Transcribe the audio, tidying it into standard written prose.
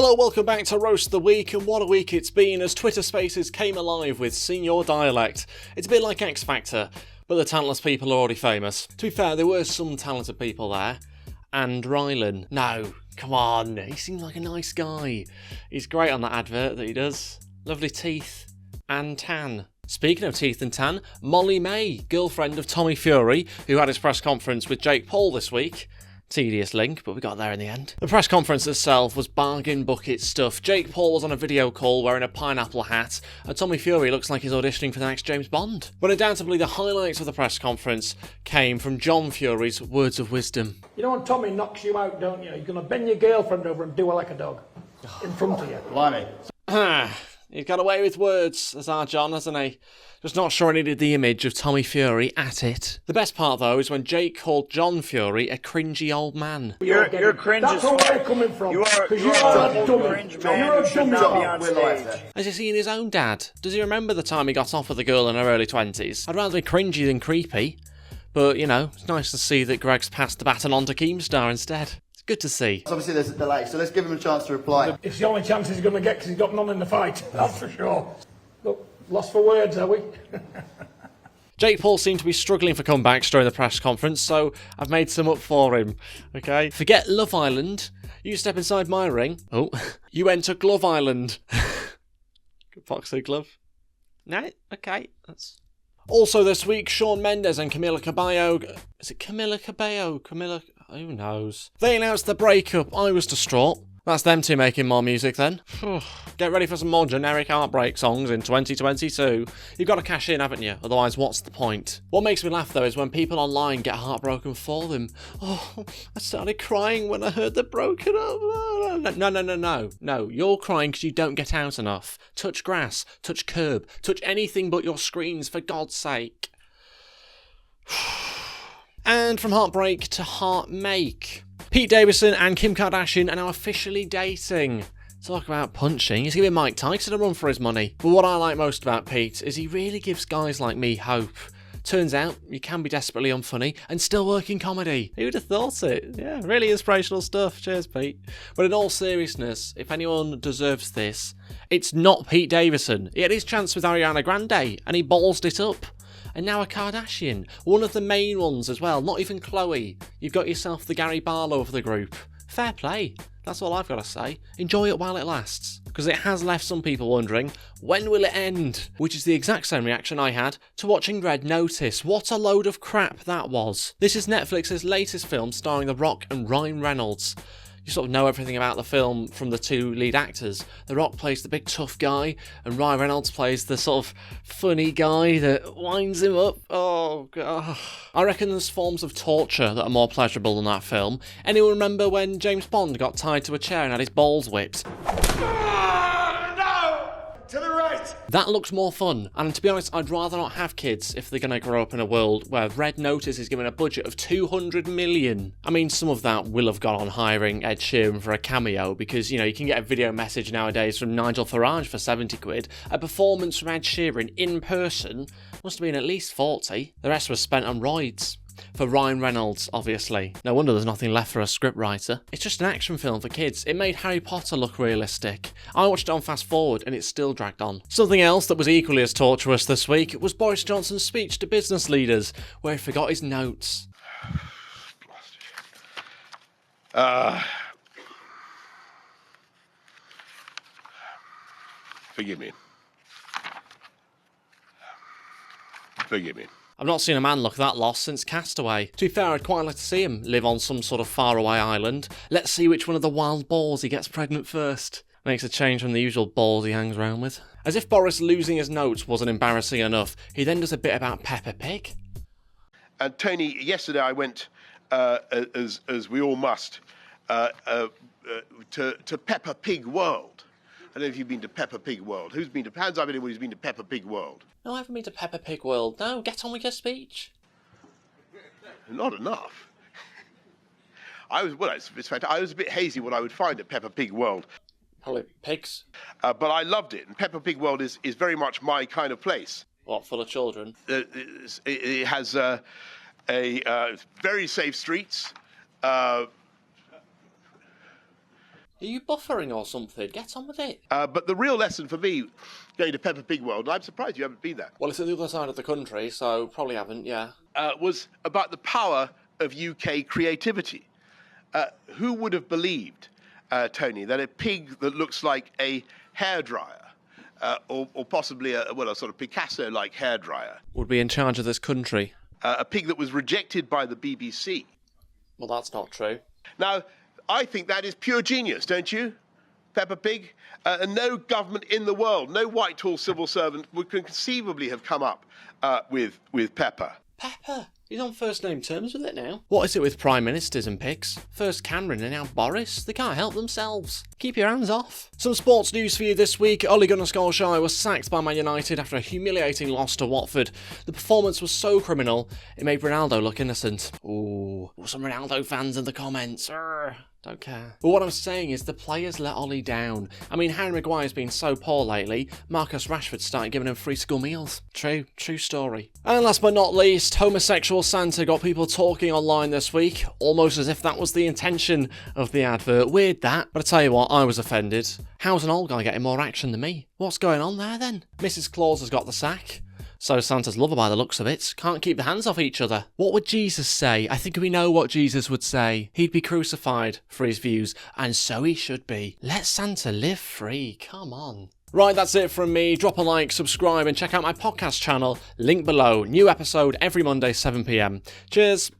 Hello, welcome back to Roast of the Week, and what a week it's been as Twitter Spaces came alive with Senior Dialect. It's a bit like X Factor, but the talentless people are already famous. To be fair, there were some talented people there. And Rylan. No, come on, he seems like a nice guy. He's great on that advert that he does. Lovely teeth and tan. Speaking of teeth and tan, Molly May, girlfriend of Tommy Fury, who had his press conference with Jake Paul this week. Tedious link, but we got there in the end. The press conference itself was bargain bucket stuff. Jake Paul was on a video call wearing a pineapple hat, and Tommy Fury looks like he's auditioning for the next James Bond. But undoubtedly the highlights of the press conference came from John Fury's words of wisdom. You know when Tommy knocks you out, don't you? You're going to bend your girlfriend over and do her like a dog in front of you. Blimey. He's got away with words, as our John, hasn't he? Just not sure I needed the image of Tommy Fury at it. The best part, though, is when Jake called John Fury a cringy old man. You're cringe. That's where we're coming from. You are a dummy. cringe man. You're a You should dummy. not be on stage. Has he seen his own dad? Does he remember the time he got off with a girl in her early 20s? I'd rather be cringy than creepy. But, you know, it's nice to see that Greg's passed the baton on to Keemstar instead. It's good to see. Obviously there's a delay, so let's give him a chance to reply. It's the only chance he's going to get because he's got none in the fight. That's for sure. Look, lost for words, are we? Jake Paul seemed to be struggling for comebacks during the press conference, so I've made some up for him. Okay? Forget Love Island. You step inside my ring. Oh, you enter Glove Island. Boxing glove. No? Okay. That's... Also this week, Shawn Mendes and Camila Cabello... Is it Camila Cabello? Camila... Who knows? They announced the breakup. I was distraught. That's them two making more music then. Get ready for some more generic heartbreak songs in 2022. You've got to cash in, haven't you? Otherwise, what's the point? What makes me laugh, though, is when people online get heartbroken for them. Oh, I started crying when I heard they're broken up. No. You're crying because you don't get out enough. Touch grass, touch curb, touch anything but your screens, for God's sake. And from heartbreak to heartmake. Pete Davidson and Kim Kardashian are now officially dating. Talk about punching. He's giving Mike Tyson a run for his money. But what I like most about Pete is he really gives guys like me hope. Turns out you can be desperately unfunny and still work in comedy. Who would have thought it? Yeah, really inspirational stuff. Cheers, Pete. But in all seriousness, if anyone deserves this, it's not Pete Davidson. He had his chance with Ariana Grande and he ballsed it up. And now a Kardashian, one of the main ones as well, not even Khloe. You've got yourself the Gary Barlow of the group. Fair play, that's all I've got to say. Enjoy it while it lasts, because it has left some people wondering, when will it end? Which is the exact same reaction I had to watching Red Notice. What a load of crap that was. This is Netflix's latest film starring The Rock and Ryan Reynolds. You sort of know everything about the film from the two lead actors. The Rock plays the big tough guy, and Ryan Reynolds plays the sort of funny guy that winds him up. Oh, God. I reckon there's forms of torture that are more pleasurable than that film. Anyone remember when James Bond got tied to a chair and had his balls whipped? To the right! That looks more fun, and to be honest, I'd rather not have kids if they're going to grow up in a world where Red Notice is given a budget of 200 million. I mean, some of that will have gone on hiring Ed Sheeran for a cameo, because, you know, you can get a video message nowadays from Nigel Farage for 70 quid. A performance from Ed Sheeran in person must have been at least 40. The rest was spent on roids. For Ryan Reynolds, obviously. No wonder there's nothing left for a scriptwriter. It's just an action film for kids. It made Harry Potter look realistic. I watched it on fast forward and it still dragged on. Something else that was equally as torturous this week was Boris Johnson's speech to business leaders, where he forgot his notes. Forgive me. Forgive me. I've not seen a man look that lost since Castaway. To be fair, I'd quite like to see him live on some sort of faraway island. Let's see which one of the wild boars he gets pregnant first. Makes a change from the usual balls he hangs around with. As if Boris losing his notes wasn't embarrassing enough, he then does a bit about Peppa Pig. And Tony, yesterday I went, as we all must, to Peppa Pig World. I don't know if you've been to Peppa Pig World. Hands up anyone who's been to Peppa Pig World? No, I haven't been to Peppa Pig World. No, get on with your speech. Not enough. I was a bit hazy what I would find at Peppa Pig World. Probably pigs. But I loved it. And Peppa Pig World is very much my kind of place. What, full of children? It has very safe streets. Are you buffering or something? Get on with it. But the real lesson for me, going to Peppa Pig World, and I'm surprised you haven't been there, Well, it's at the other side of the country, so probably haven't, yeah. was about the power of UK creativity. Who would have believed, Tony, that a pig that looks like a hairdryer, or possibly a sort of Picasso-like hairdryer, Would be in charge of this country. a pig that was rejected by the BBC. Well, that's not true. Now, I think that is pure genius, don't you, Peppa Pig? And no government in the world, no Whitehall civil servant would conceivably have come up with Peppa. Pepper. He's on first name terms with it now. What is it with prime ministers and pigs? First Cameron and now Boris. They can't help themselves. Keep your hands off. Some sports news for you this week. Ole Gunnar Solskjaer was sacked by Man United after a humiliating loss to Watford. The performance was so criminal, it made Ronaldo look innocent. Ooh, some Ronaldo fans in the comments. Don't care. But what I'm saying is the players let Ollie down. I mean, Harry Maguire's been so poor lately, Marcus Rashford started giving him free school meals. True story. And last but not least, homosexual Santa got people talking online this week, almost as if that was the intention of the advert. Weird that, but I tell you what, I was offended. How's an old guy getting more action than me? What's going on there then? Mrs. Claus has got the sack. So Santa's lover by the looks of it. Can't keep the hands off each other. What would Jesus say? I think we know what Jesus would say. He'd be crucified for his views, and so he should be. Let Santa live free. Come on. Right, that's it from me. Drop a like, subscribe, and check out my podcast channel. Link below. New episode every Monday, 7 PM. Cheers.